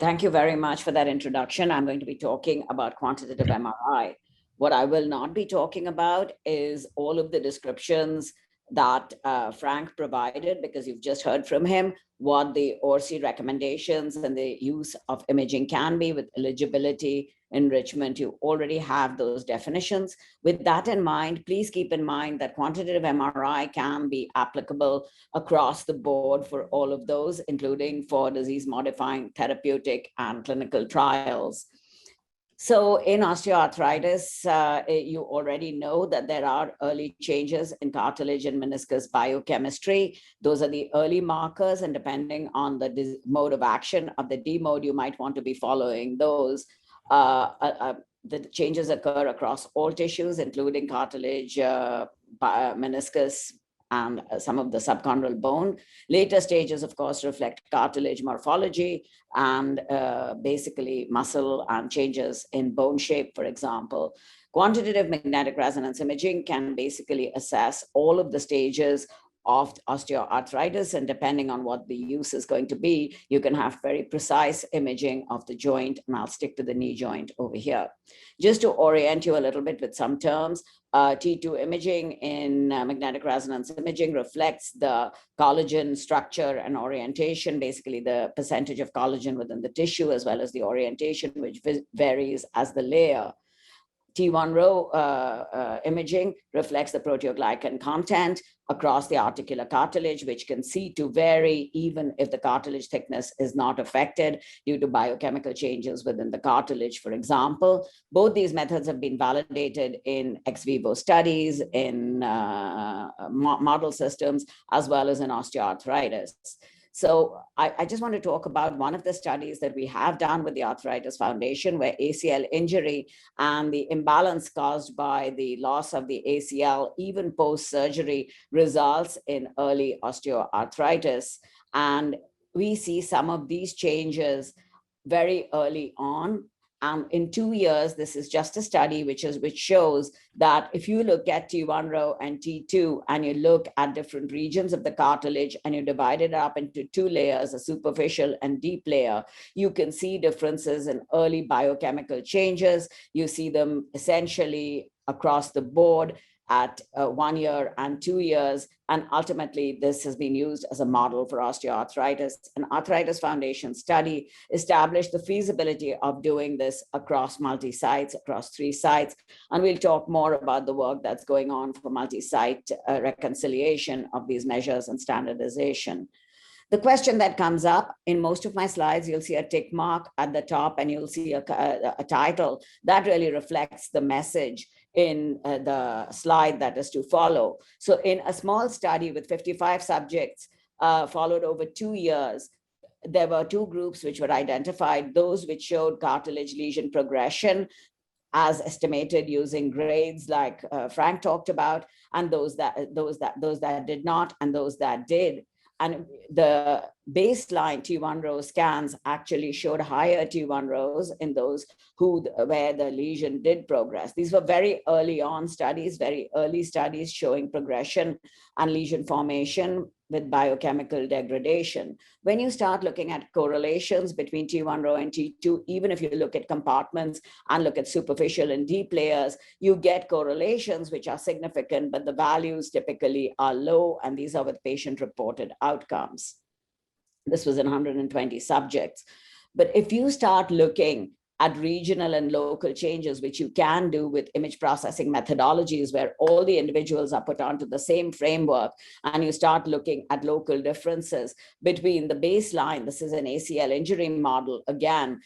Thank you very much for that introduction. I'm going to be talking about quantitative MRI. What I will not be talking about is all of the descriptions that Frank provided, because you've just heard from him what the ORC recommendations and the use of imaging can be with eligibility, enrichment. You already have those definitions. With that in mind, please keep in mind that quantitative MRI can be applicable across the board for all of those, including for disease-modifying therapeutic and clinical trials. So in osteoarthritis, you already know that there are early changes in cartilage and meniscus biochemistry. Those are the early markers, and depending on the mode of action of the D mode, you might want to be following those. The changes occur across all tissues, including cartilage, meniscus, and some of the subchondral bone. Later stages, of course, reflect cartilage morphology and basically muscle and changes in bone shape, for example. Quantitative magnetic resonance imaging can basically assess all of the stages of osteoarthritis, and depending on what the use is going to be, you can have very precise imaging of the joint, and I'll stick to the knee joint over here. Just to orient you a little bit with some terms, T2 imaging in magnetic resonance imaging reflects the collagen structure and orientation, basically the percentage of collagen within the tissue, as well as the orientation, which varies as the layer. T1 row imaging reflects the proteoglycan content across the articular cartilage, which can see to vary even if the cartilage thickness is not affected due to biochemical changes within the cartilage, for example. Both these methods have been validated in ex vivo studies, in model systems, as well as in osteoarthritis. So I just want to talk about one of the studies that we have done with the Arthritis Foundation, where ACL injury and the imbalance caused by the loss of the ACL, even post-surgery, results in early osteoarthritis. And we see some of these changes very early on. In 2 years, this is just a study which shows that if you look at T1 row and T2 and you look at different regions of the cartilage and you divide it up into 2 layers, a superficial and deep layer, you can see differences in early biochemical changes. You see them essentially across the board at 1 year and 2 years. And ultimately, this has been used as a model for osteoarthritis. An Arthritis Foundation study established the feasibility of doing this across multi-sites, across 3 sites. And we'll talk more about the work that's going on for multi-site reconciliation of these measures and standardization. The question that comes up in most of my slides, you'll see a tick mark at the top, and you'll see a title that really reflects the message in the slide that is to follow. So in a small study with 55 subjects followed over 2 years, there were 2 groups which were identified: those which showed cartilage lesion progression as estimated using grades like Frank talked about, and those that did not, and those that did. And the baseline T1 row scans actually showed higher T1 rows in those where the lesion did progress. These were very early on studies, very early studies showing progression and lesion formation with biochemical degradation. When you start looking at correlations between T1 row and T2, even if you look at compartments and look at superficial and deep layers, you get correlations which are significant, but the values typically are low, and these are with patient-reported outcomes. This was in 120 subjects. But if you start looking at regional and local changes, which you can do with image processing methodologies, where all the individuals are put onto the same framework, and you start looking at local differences between the baseline. This is an ACL injury model. Again,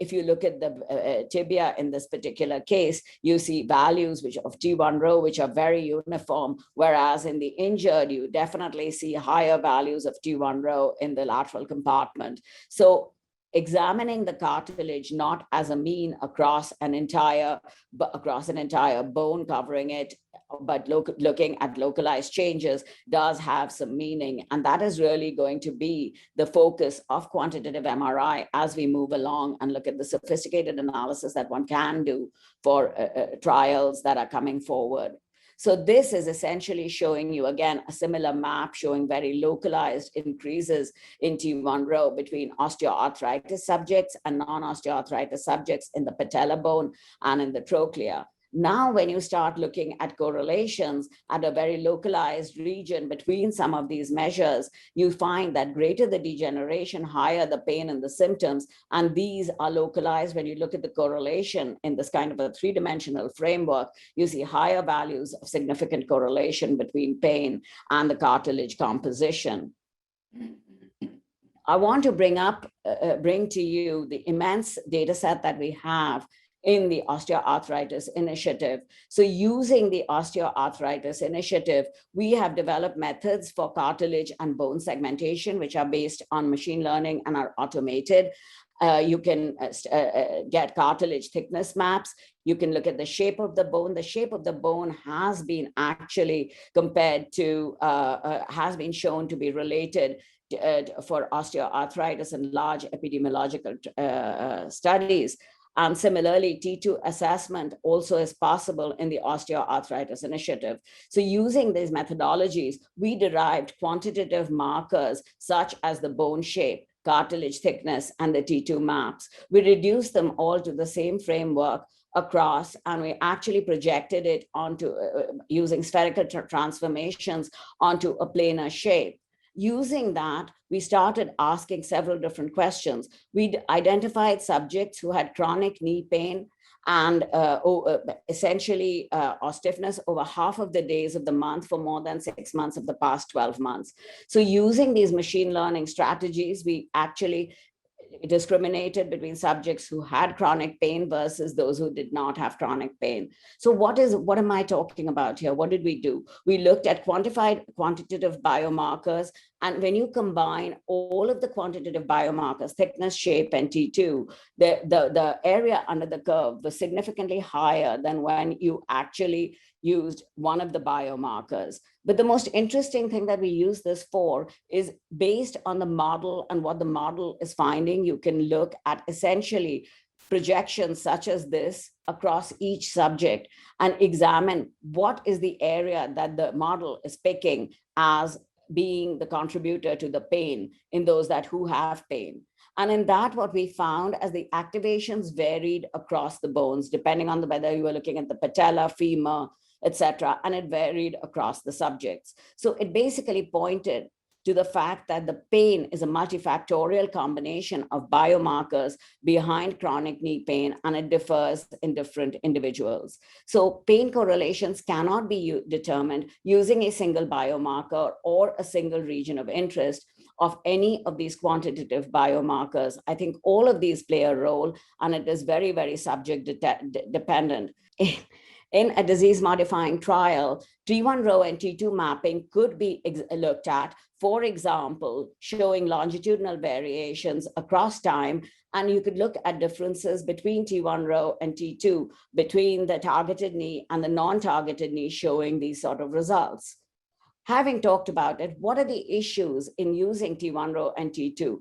if you look at the tibia in this particular case, you see values of T1 row, which are very uniform, whereas in the injured, you definitely see higher values of T1 row in the lateral compartment. So examining the cartilage not as a mean across an entire bone covering it, but looking at localized changes does have some meaning. And that is really going to be the focus of quantitative MRI as we move along and look at the sophisticated analysis that one can do for trials that are coming forward. So this is essentially showing you, again, a similar map showing very localized increases in T1 row between osteoarthritis subjects and non-osteoarthritis subjects in the patella bone and in the trochlea. Now, when you start looking at correlations at a very localized region between some of these measures, you find that greater the degeneration, higher the pain and the symptoms. And these are localized. When you look at the correlation in this kind of a three-dimensional framework, you see higher values of significant correlation between pain and the cartilage composition. I want to bring to you the immense data set that we have in the osteoarthritis initiative. So using the osteoarthritis initiative, we have developed methods for cartilage and bone segmentation, which are based on machine learning and are automated. You can get cartilage thickness maps. You can look at the shape of the bone. The shape of the bone has been actually compared to, has been shown to be related for osteoarthritis in large epidemiological studies. And similarly, T2 assessment also is possible in the osteoarthritis initiative. So using these methodologies, we derived quantitative markers such as the bone shape, cartilage thickness, and the T2 maps. We reduced them all to the same framework across, and we actually projected it onto, using spherical transformations onto a planar shape. Using that, we started asking several different questions. We identified subjects who had chronic knee pain and essentially or stiffness over half of the days of the month for more than 6 months of the past 12 months. So using these machine learning strategies, we actually discriminated between subjects who had chronic pain versus those who did not have chronic pain. So what am I talking about here? What did we do? We looked at quantitative biomarkers. And when you combine all of the quantitative biomarkers, thickness, shape, and T2, the area under the curve was significantly higher than when you actually used one of the biomarkers. But the most interesting thing that we use this for is based on the model and what the model is finding. You can look at essentially projections such as this across each subject and examine what is the area that the model is picking as being the contributor to the pain in those who have pain. And in that, what we found as the activations varied across the bones, depending on whether you were looking at the patella, femur, etc., and it varied across the subjects. So it basically pointed to the fact that the pain is a multifactorial combination of biomarkers behind chronic knee pain, and it differs in different individuals. So pain correlations cannot be determined using a single biomarker or a single region of interest of any of these quantitative biomarkers. I think all of these play a role, and it is very, very subject dependent. In a disease-modifying trial, T1 row and T2 mapping could be looked at, for example, showing longitudinal variations across time, and you could look at differences between T1 row and T2, between the targeted knee and the non-targeted knee, showing these sort of results. Having talked about it, what are the issues in using T1 row and T2?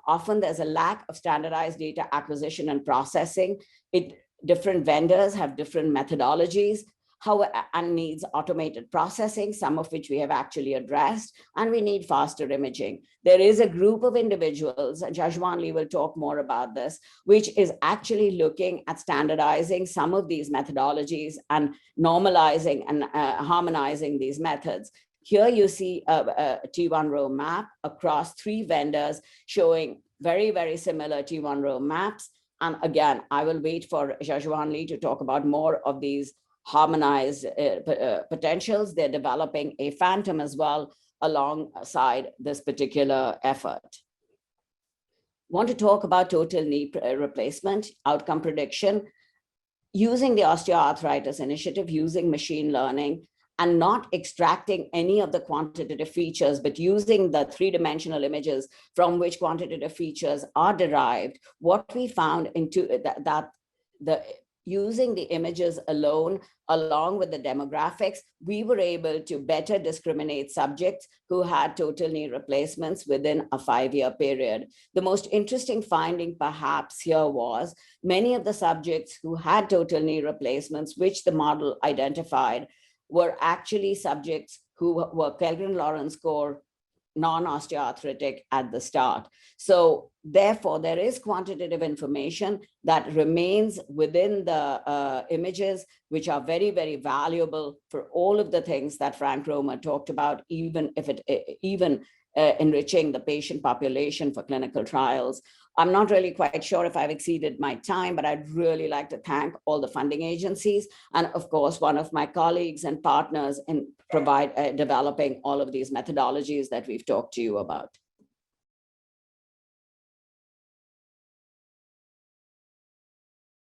Often there's a lack of standardized data acquisition and processing. Different vendors have different methodologies, and needs automated processing, some of which we have actually addressed, and we need faster imaging. There is a group of individuals, and Jajwan Lee will talk more about this, which is actually looking at standardizing some of these methodologies and normalizing and harmonizing these methods. Here you see a T1 row map across 3 vendors showing very, very similar T1 row maps. And again, I will wait for Jajwan Lee to talk about more of these harmonized potentials. They're developing a phantom as well alongside this particular effort. Want to talk about total knee replacement, outcome prediction, using the osteoarthritis initiative, using machine learning, and not extracting any of the quantitative features, but using the 3-dimensional images from which quantitative features are derived. What we found using the images alone, along with the demographics, we were able to better discriminate subjects who had total knee replacements within a 5-year period. The most interesting finding perhaps here was many of the subjects who had total knee replacements, which the model identified, were actually subjects who were Kellgren-Lawrence score non-osteoarthritic at the start. So therefore, there is quantitative information that remains within the images, which are very, very valuable for all of the things that Frank Romer talked about, even if it even enriching the patient population for clinical trials. I'm not really quite sure if I've exceeded my time, but I'd really like to thank all the funding agencies and, of course, one of my colleagues and partners in developing all of these methodologies that we've talked to you about.